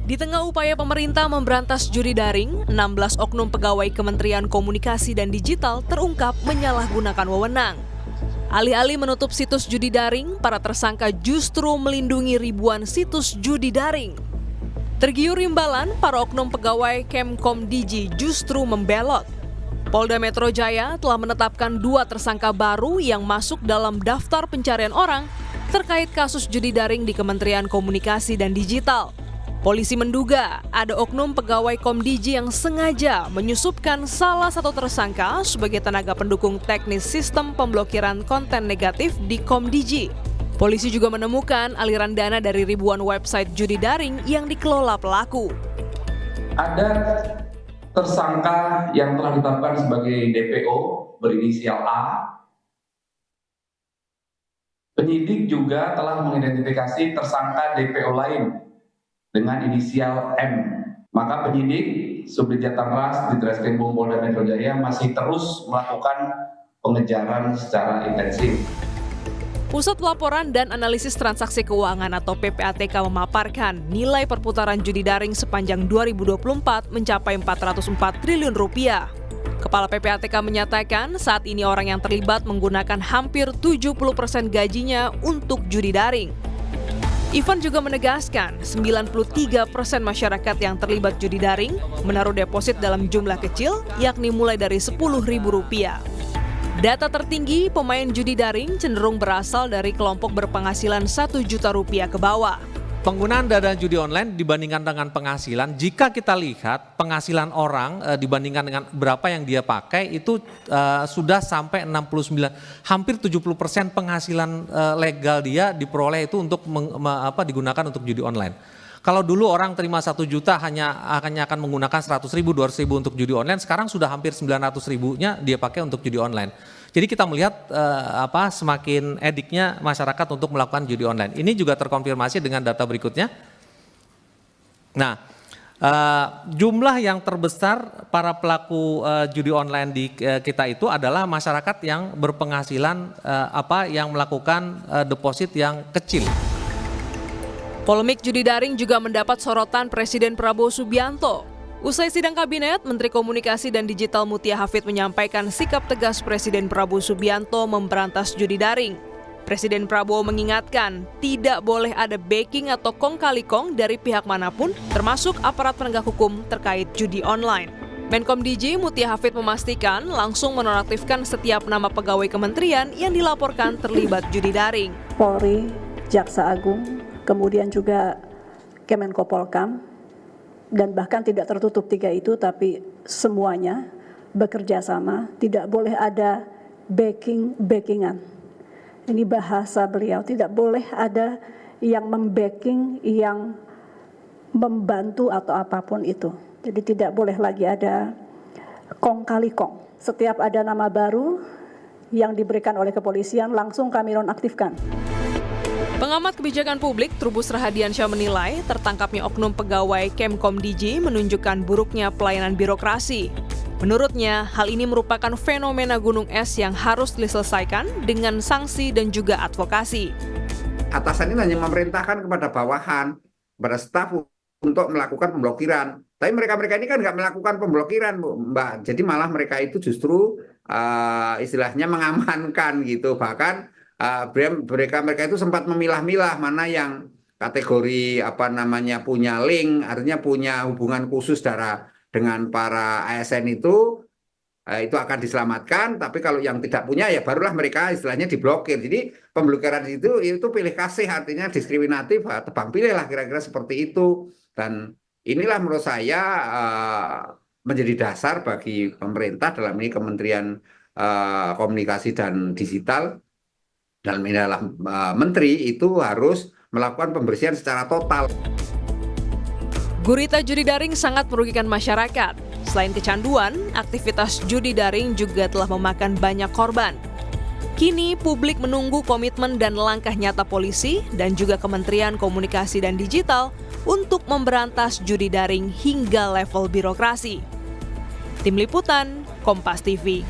Di tengah upaya pemerintah memberantas judi daring, 16 oknum pegawai Kementerian Komunikasi dan Digital terungkap menyalahgunakan wewenang. Alih-alih menutup situs judi daring, para tersangka justru melindungi ribuan situs judi daring. Tergiur imbalan, para oknum pegawai Kemkom Digi justru membelot. Polda Metro Jaya telah menetapkan 2 tersangka baru yang masuk dalam daftar pencarian orang terkait kasus judi daring di Kementerian Komunikasi dan Digital. Polisi menduga ada oknum pegawai Komdigi yang sengaja menyusupkan salah satu tersangka sebagai tenaga pendukung teknis sistem pemblokiran konten negatif di Komdigi. Polisi juga menemukan aliran dana dari ribuan website judi daring yang dikelola pelaku. Ada tersangka yang telah ditetapkan sebagai DPO berinisial A. Penyidik juga telah mengidentifikasi tersangka DPO lain dengan inisial M. Maka penyidik Subdit Jatangras di Treskrimum Polda Metro Jaya masih terus melakukan pengejaran secara intensif. Pusat Pelaporan dan Analisis Transaksi Keuangan atau PPATK memaparkan nilai perputaran judi daring sepanjang 2024 mencapai 404 triliun rupiah. Kepala PPATK menyatakan saat ini orang yang terlibat menggunakan hampir 70% gajinya untuk judi daring. Ivan juga menegaskan 93% masyarakat yang terlibat judi daring menaruh deposit dalam jumlah kecil, yakni mulai dari Rp10.000. Data tertinggi pemain judi daring cenderung berasal dari kelompok berpenghasilan Rp1 juta ke bawah. Penggunaan dana judi online dibandingkan dengan penghasilan, jika kita lihat penghasilan orang dibandingkan dengan berapa yang dia pakai itu sudah sampai 69, hampir 70% penghasilan legal dia diperoleh itu untuk digunakan untuk judi online. Kalau dulu orang terima 1 juta hanya akan menggunakan 100.000, 200.000 untuk judi online, sekarang sudah hampir 900.000-nya dia pakai untuk judi online. Jadi kita melihat semakin ediknya masyarakat untuk melakukan judi online. Ini juga terkonfirmasi dengan data berikutnya. Nah, jumlah yang terbesar para pelaku judi online di kita itu adalah masyarakat yang berpenghasilan yang melakukan deposit yang kecil. Polemik judi daring juga mendapat sorotan Presiden Prabowo Subianto. Usai sidang kabinet, Menteri Komunikasi dan Digital Mutia Hafid menyampaikan sikap tegas Presiden Prabowo Subianto memberantas judi daring. Presiden Prabowo mengingatkan tidak boleh ada backing atau kong kali kong dari pihak manapun, termasuk aparat penegak hukum terkait judi online. Menkom Digi Mutia Hafid memastikan langsung menonaktifkan setiap nama pegawai kementerian yang dilaporkan terlibat judi daring. Polri, Jaksa Agung, kemudian juga Kemenko Polkam, dan bahkan tidak tertutup 3 itu, tapi semuanya bekerja sama, tidak boleh ada backingan. Ini bahasa beliau, tidak boleh ada yang membacking, yang membantu atau apapun itu. Jadi tidak boleh lagi ada kong kali kong. Setiap ada nama baru yang diberikan oleh kepolisian, langsung kami nonaktifkan. Pengamat kebijakan publik Trubus Rahadiansyah menilai tertangkapnya oknum pegawai Kemkom Digi menunjukkan buruknya pelayanan birokrasi. Menurutnya, hal ini merupakan fenomena gunung es yang harus diselesaikan dengan sanksi dan juga advokasi. Atasan ini hanya memerintahkan kepada bawahan, kepada staf untuk melakukan pemblokiran. Tapi mereka-mereka ini kan nggak melakukan pemblokiran, Mbak. Jadi malah mereka itu justru istilahnya mengamankan gitu. Bahkan mereka itu sempat memilah-milah mana yang kategori punya link, artinya punya hubungan khusus dengan para ASN itu akan diselamatkan, tapi kalau yang tidak punya ya barulah mereka istilahnya diblokir. Jadi pemblokiran itu pilih kasih, artinya diskriminatif, tebang pilih lah kira-kira seperti itu. Dan inilah menurut saya menjadi dasar bagi pemerintah dalam ini Kementerian Komunikasi dan Digital. Dalam ini adalah menteri itu harus melakukan pembersihan secara total. Gurita judi daring sangat merugikan masyarakat. Selain kecanduan, aktivitas judi daring juga telah memakan banyak korban. Kini publik menunggu komitmen dan langkah nyata polisi dan juga Kementerian Komunikasi dan Digital untuk memberantas judi daring hingga level birokrasi. Tim Liputan, Kompas TV.